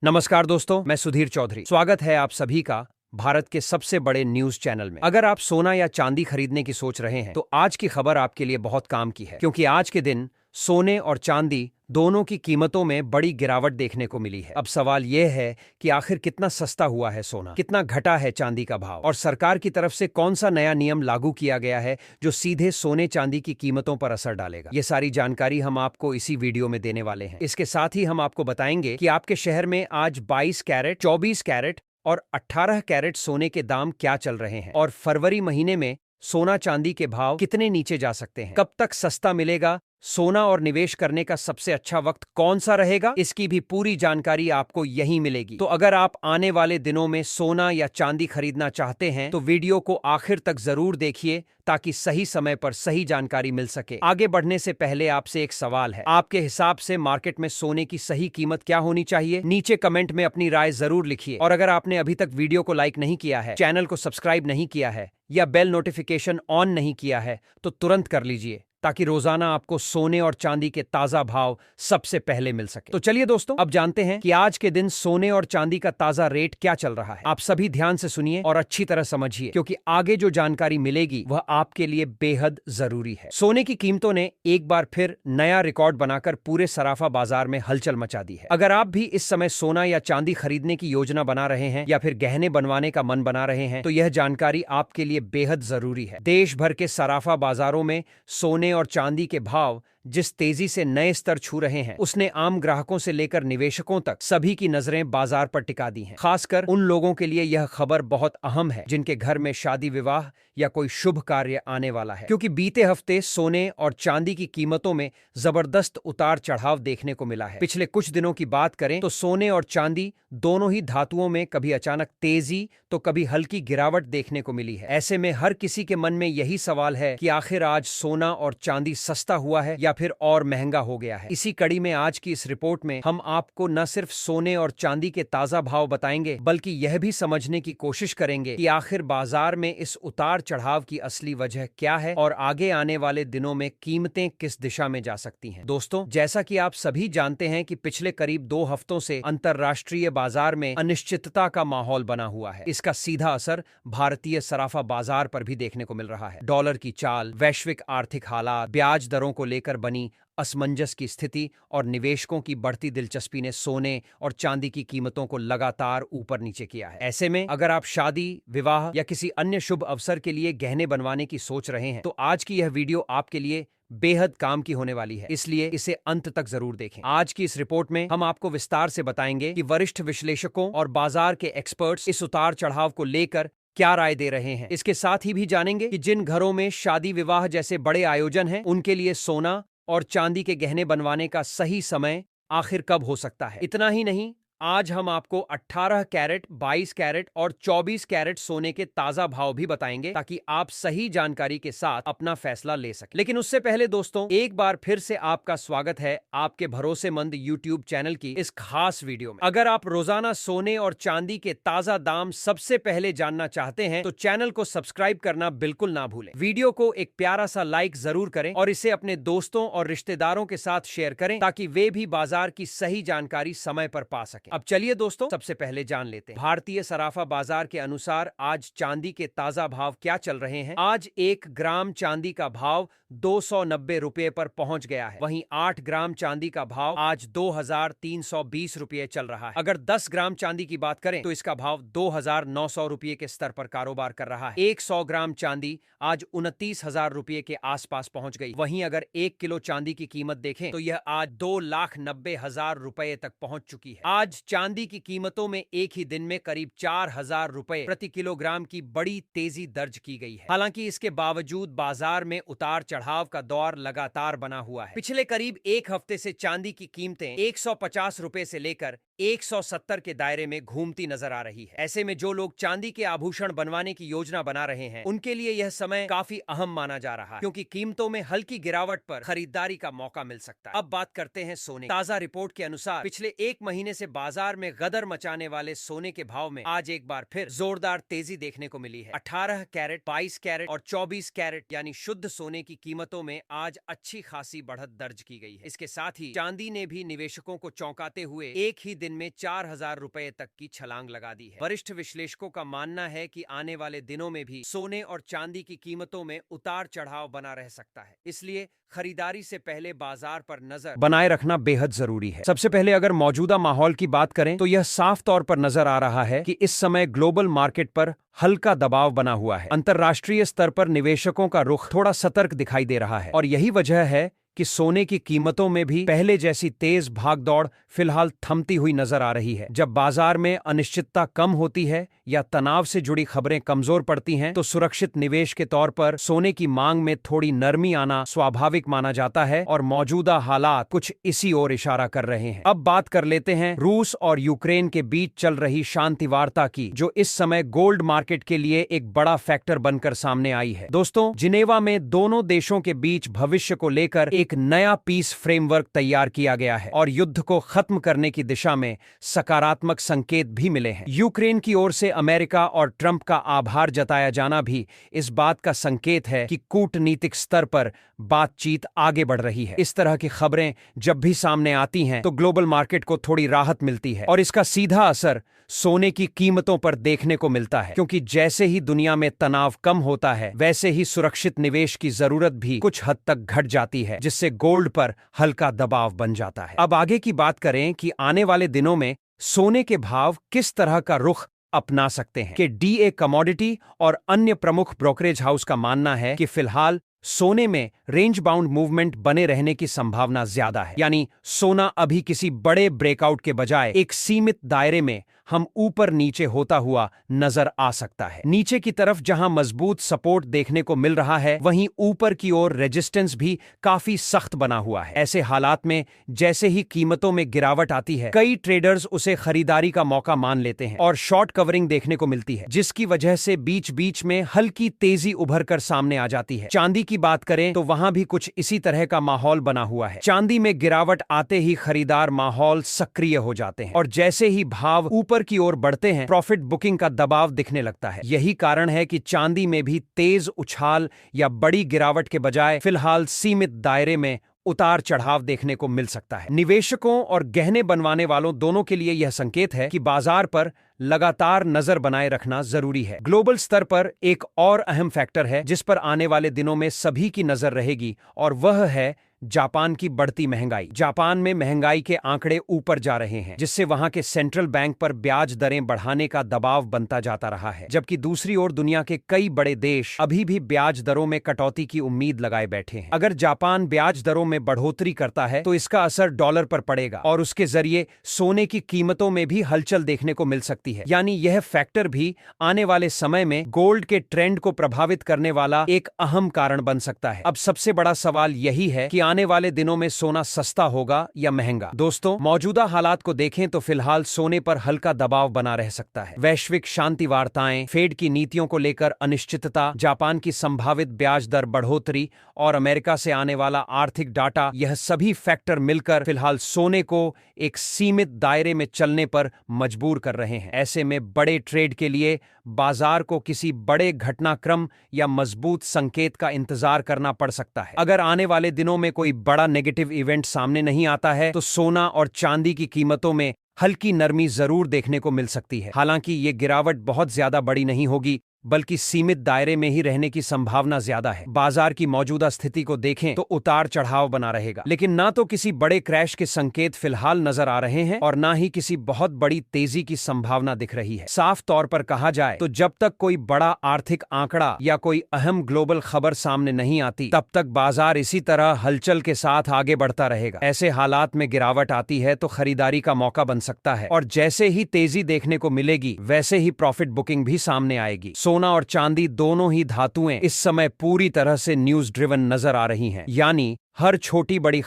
नमस्कार दोस्तों, मैं सुधीर चौधरी। स्वागत है आप सभी का भारत के सबसे बड़े न्यूज चैनल में। अगर आप सोना या चांदी खरीदने की सोच रहे हैं तो आज की खबर आपके लिए बहुत काम की है, क्योंकि आज के दिन सोने और चांदी दोनों की कीमतों में बड़ी गिरावट देखने को मिली है। अब सवाल यह है कि आखिर कितना सस्ता हुआ है सोना, कितना घटा है चांदी का भाव, और सरकार की तरफ से कौन सा नया नियम लागू किया गया है जो सीधे सोने चांदी की कीमतों पर असर डालेगा। ये सारी जानकारी हम आपको इसी वीडियो में देने वाले हैं। इसके साथ ही हम आपको बताएंगे कि आपके शहर में आज 22 कैरेट, 24 कैरेट और 18 कैरेट सोने के दाम क्या चल रहे हैं, और फरवरी महीने में सोना चांदी के भाव कितने नीचे जा सकते हैं, कब तक सस्ता मिलेगा सोना, और निवेश करने का सबसे अच्छा वक्त कौन सा रहेगा, इसकी भी पूरी जानकारी आपको यहीं मिलेगी। तो अगर आप आने वाले दिनों में सोना या चांदी खरीदना चाहते हैं तो वीडियो को आखिर तक जरूर देखिए, ताकि सही समय पर सही जानकारी मिल सके। आगे बढ़ने से पहले आपसे एक सवाल है, आपके हिसाब से मार्केट में सोने की सही कीमत क्या होनी चाहिए? नीचे कमेंट में अपनी राय जरूर लिखिए। और अगर आपने अभी तक वीडियो को लाइक नहीं किया है, चैनल को सब्सक्राइब नहीं किया है या बेल नोटिफिकेशन ऑन नहीं किया है तो तुरंत कर लीजिए, ताकि रोजाना आपको सोने और चांदी के ताजा भाव सबसे पहले मिल सके। तो चलिए दोस्तों, अब जानते हैं कि आज के दिन सोने और चांदी का ताजा रेट क्या चल रहा है। आप सभी ध्यान से सुनिए और अच्छी तरह समझिए, क्योंकि आगे जो जानकारी मिलेगी वह आपके लिए बेहद जरूरी है। सोने की कीमतों ने एक बार फिर नया रिकॉर्ड बनाकर पूरे सराफा बाजार में हलचल मचा दी है। अगर आप भी इस समय सोना या चांदी खरीदने की योजना बना रहे हैं या फिर गहने बनवाने का मन बना रहे हैं तो यह जानकारी आपके लिए बेहद जरूरी है। देश भर के सराफा बाजारों में सोने और चांदी के भाव जिस तेजी से नए स्तर छू रहे हैं, उसने आम ग्राहकों से लेकर निवेशकों तक सभी की नजरें बाजार पर टिका दी हैं। खासकर उन लोगों के लिए यह खबर बहुत अहम है जिनके घर में शादी विवाह या कोई शुभ कार्य आने वाला है, क्योंकि बीते हफ्ते सोने और चांदी की कीमतों में जबरदस्त उतार चढ़ाव देखने को मिला है। पिछले कुछ दिनों की बात करें तो सोने और चांदी दोनों ही धातुओं में कभी अचानक तेजी तो कभी हल्की गिरावट देखने को मिली है। ऐसे में हर किसी के मन में यही सवाल है कि आखिर आज सोना और चांदी सस्ता हुआ है या फिर और महंगा हो गया है। इसी कड़ी में आज की इस रिपोर्ट में हम आपको न सिर्फ सोने और चांदी के ताजा भाव बताएंगे, बल्कि यह भी समझने की कोशिश करेंगे कि आखिर बाजार में इस उतार चढ़ाव की असली वजह क्या है और आगे आने वाले दिनों में कीमतें किस दिशा में जा सकती हैं। दोस्तों, जैसा कि आप सभी जानते हैं कि पिछले करीब 2 हफ्तों से अंतरराष्ट्रीय बाजार में अनिश्चितता का माहौल बना हुआ है। इसका सीधा असर भारतीय सराफा बाजार पर भी देखने को मिल रहा है। डॉलर की चाल, वैश्विक आर्थिक हालात, ब्याज दरों को लेकर बनी असमंजस की स्थिति और निवेशकों की बढ़ती दिलचस्पी ने सोने और चांदी की कीमतों को लगातार ऊपर नीचे किया है। ऐसे में अगर आप शादी, विवाह या किसी अन्य शुभ अवसर के लिए गहने बनवाने की सोच रहे हैं तो आज की यह वीडियो आपके लिए बेहद काम की होने वाली है, इसलिए इसे अंत तक जरूर देखें। आज की इस रिपोर्ट में हम आपको विस्तार से बताएंगे कि वरिष्ठ विश्लेषकों और बाजार के एक्सपर्ट्स इस उतार चढ़ाव को लेकर क्या राय दे रहे हैं। इसके साथ ही भी जानेंगे कि जिन घरों में शादी विवाह जैसे बड़े आयोजन हैं, उनके लिए सोना और चांदी के गहने बनवाने का सही समय आखिर कब हो सकता है। इतना ही नहीं, आज हम आपको 18 कैरेट, 22 कैरेट और 24 कैरेट सोने के ताजा भाव भी बताएंगे, ताकि आप सही जानकारी के साथ अपना फैसला ले सकें। लेकिन उससे पहले दोस्तों, एक बार फिर से आपका स्वागत है आपके भरोसेमंद YouTube चैनल की इस खास वीडियो में। अगर आप रोजाना सोने और चांदी के ताजा दाम सबसे पहले जानना चाहते हैं तो चैनल को सब्सक्राइब करना बिल्कुल ना भूलें। वीडियो को एक प्यारा सा लाइक जरूर करें और इसे अपने दोस्तों और रिश्तेदारों के साथ शेयर करें, ताकि वे भी बाजार की सही जानकारी समय पर पा सकें। अब चलिए दोस्तों, सबसे पहले जान लेते हैं भारतीय सराफा बाजार के अनुसार आज चांदी के ताजा भाव क्या चल रहे हैं। आज 1 ग्राम चांदी का भाव 290 रुपए पर पहुंच गया है। वहीं 8 ग्राम चांदी का भाव आज 2320 रुपए चल रहा है। अगर 10 ग्राम चांदी की बात करें तो इसका भाव 2900 रुपए के स्तर पर कारोबार कर रहा है। 100 ग्राम चांदी आज 29,000 रुपए के आसपास पहुंच गई। वहीं अगर 1 किलो चांदी की कीमत देखें तो यह आज 2,90,000 रुपए तक पहुंच चुकी है। आज चांदी की कीमतों में एक ही दिन में करीब 4,000 रुपए प्रति किलोग्राम की बड़ी तेजी दर्ज की गई है। हालांकि इसके बावजूद बाजार में उतार चढ़ाव का दौर लगातार बना हुआ है। पिछले करीब 1 हफ्ते से चांदी की कीमतें 150 रुपए से लेकर 170 के दायरे में घूमती नजर आ रही है। ऐसे में जो लोग चांदी के आभूषण बनवाने की योजना बना रहे हैं, उनके लिए यह समय काफी अहम माना जा रहा है, क्योंकि कीमतों में हल्की गिरावट पर खरीदारी का मौका मिल सकता है। अब बात करते हैं सोने। ताजा रिपोर्ट के अनुसार पिछले 1 महीने से बाजार में गदर मचाने वाले सोने के भाव में आज एक बार फिर जोरदार तेजी देखने को मिली है। 18 कैरेट, 22 कैरेट और 24 कैरेट यानी शुद्ध सोने की कीमतों में आज अच्छी खासी बढ़त दर्ज की गई है। इसके साथ ही चांदी ने भी निवेशकों को चौंकाते हुए एक ही दिन में 4,000 रुपए तक की छलांग लगा दी है। वरिष्ठ विश्लेषकों का मानना है कि आने वाले दिनों में भी सोने और चांदी की कीमतों में उतार चढ़ाव बना रह सकता है, इसलिए खरीदारी से पहले बाजार पर नजर बनाए रखना बेहद जरूरी है। सबसे पहले अगर मौजूदा माहौल की बात करें तो यह साफ तौर पर नजर आ रहा है कि इस समय ग्लोबल मार्केट पर हल्का दबाव बना हुआ है। अंतर्राष्ट्रीय स्तर पर निवेशकों का रुख थोड़ा सतर्क दिखाई दे रहा है और यही वजह है कि सोने की कीमतों में भी पहले जैसी तेज भागदौड़ फिलहाल थमती हुई नजर आ रही है। जब बाजार में अनिश्चितता कम होती है या तनाव से जुड़ी खबरें कमजोर पड़ती हैं, तो सुरक्षित निवेश के तौर पर सोने की मांग में थोड़ी नरमी आना स्वाभाविक माना जाता है और मौजूदा हालात कुछ इसी ओर इशारा कर रहे हैं। अब बात कर लेते हैं रूस और यूक्रेन के बीच चल रही शांति वार्ता की, जो इस समय गोल्ड मार्केट के लिए एक बड़ा फैक्टर बनकर सामने आई है। दोस्तों, जिनेवा में दोनों देशों के बीच भविष्य को लेकर एक नया पीस फ्रेमवर्क तैयार किया गया है और युद्ध को खत्म करने की दिशा में सकारात्मक संकेत भी मिले हैं। यूक्रेन की ओर से अमेरिका और ट्रंप का आभार जताया जाना भी इस बात का संकेत है कि कूटनीतिक स्तर पर बातचीत आगे बढ़ रही है। इस तरह की खबरें जब भी सामने आती हैं तो ग्लोबल मार्केट को थोड़ी राहत मिलती है और इसका सीधा असर सोने की कीमतों पर देखने को मिलता है, क्योंकि जैसे ही दुनिया में तनाव कम होता है वैसे ही सुरक्षित निवेश की जरूरत भी कुछ हद तक घट जाती है, जिससे गोल्ड पर हल्का दबाव बन जाता है। अब आगे की बात करें कि आने वाले दिनों में सोने के भाव किस तरह का रुख अपना सकते हैं। कि डीए कमोडिटी और अन्य प्रमुख ब्रोकरेज हाउस का मानना है कि फिलहाल सोने में रेंज बाउंड मूवमेंट बने रहने की संभावना ज्यादा है, यानी सोना अभी किसी बड़े ब्रेकआउट के बजाय एक सीमित दायरे में हम ऊपर नीचे होता हुआ नजर आ सकता है। नीचे की तरफ जहां मजबूत सपोर्ट देखने को मिल रहा है, वहीं ऊपर की ओर रेजिस्टेंस भी काफी सख्त बना हुआ है। ऐसे हालात में जैसे ही कीमतों में गिरावट आती है, कई ट्रेडर्स उसे खरीदारी का मौका मान लेते हैं और शॉर्ट कवरिंग देखने को मिलती है, जिसकी वजह से बीच बीच में हल्की तेजी उभर कर सामने आ जाती है। चांदी की बात करें तो वहां भी कुछ इसी तरह का माहौल बना हुआ है। चांदी में गिरावट आते ही खरीदार माहौल सक्रिय हो जाते हैं और जैसे ही भाव ऊपर की ओर बढ़ते हैं, प्रॉफिट बुकिंग का दबाव दिखने लगता है। यही कारण है कि चांदी में भी तेज उछाल या बड़ी गिरावट के बजाय फिलहाल सीमित दायरे में उतार चढ़ाव देखने को मिल सकता है। निवेशकों और गहने बनवाने वालों दोनों के लिए यह संकेत है कि बाजार पर लगातार नजर बनाए रखना जरूरी है। ग्लोबल स्तर पर एक और अहम फैक्टर है जिस पर आने वाले दिनों में सभी की नजर रहेगी और वह है जापान की बढ़ती महंगाई। जापान में महंगाई के आंकड़े ऊपर जा रहे हैं, जिससे वहां के सेंट्रल बैंक पर ब्याज दरें बढ़ाने का दबाव बनता जाता रहा है, जबकि दूसरी ओर दुनिया के कई बड़े देश अभी भी ब्याज दरों में कटौती की उम्मीद लगाए बैठे हैं। अगर जापान ब्याज दरों में बढ़ोतरी करता है तो इसका असर डॉलर पर पड़ेगा और उसके जरिए सोने की कीमतों में भी हलचल देखने को मिल सकती है। यानी यह फैक्टर भी आने वाले समय में गोल्ड के ट्रेंड को प्रभावित करने वाला एक अहम कारण बन सकता है। अब सबसे बड़ा सवाल यही है कि आने वाले दिनों में सोना सस्ता होगा या महंगा। दोस्तों, मौजूदा हालात को देखें तो फिलहाल सोने पर हल्का दबाव बना रह सकता है। वैश्विक शांति वार्ताएं, फेड की नीतियों को लेकर अनिश्चितता, जापान की संभावित ब्याज दर बढ़ोतरी और अमेरिका से आने वाला आर्थिक डाटा, यह सभी फैक्टर मिलकर फिलहाल सोने को एक सीमित दायरे में चलने पर मजबूर कर रहे हैं। ऐसे में बड़े ट्रेड के लिए बाजार को किसी बड़े घटनाक्रम या मजबूत संकेत का इंतजार करना पड़ सकता है। अगर आने वाले दिनों में कोई बड़ा नेगेटिव इवेंट सामने नहीं आता है तो सोना और चांदी की कीमतों में हल्की नरमी जरूर देखने को मिल सकती है। हालांकि ये गिरावट बहुत ज्यादा बड़ी नहीं होगी, बल्कि सीमित दायरे में ही रहने की संभावना ज्यादा है। बाजार की मौजूदा स्थिति को देखें तो उतार चढ़ाव बना रहेगा, लेकिन ना तो किसी बड़े क्रैश के संकेत फिलहाल नजर आ रहे हैं और ना ही किसी बहुत बड़ी तेजी की संभावना दिख रही है। साफ तौर पर कहा जाए तो जब तक कोई बड़ा आर्थिक आंकड़ा या कोई अहम ग्लोबल खबर सामने नहीं आती, तब तक बाजार इसी तरह हलचल के साथ आगे बढ़ता रहेगा। ऐसे हालात में गिरावट आती है तो खरीदारी का मौका बन सकता है और जैसे ही तेजी देखने को मिलेगी वैसे ही प्रॉफिट बुकिंग भी सामने आएगी। सोना और चांदी दोनों ही धातुएं इस समय पूरी तरह से न्यूज ड्रिवन नजर आ रही हैं, यानी हर छोटी बड़ी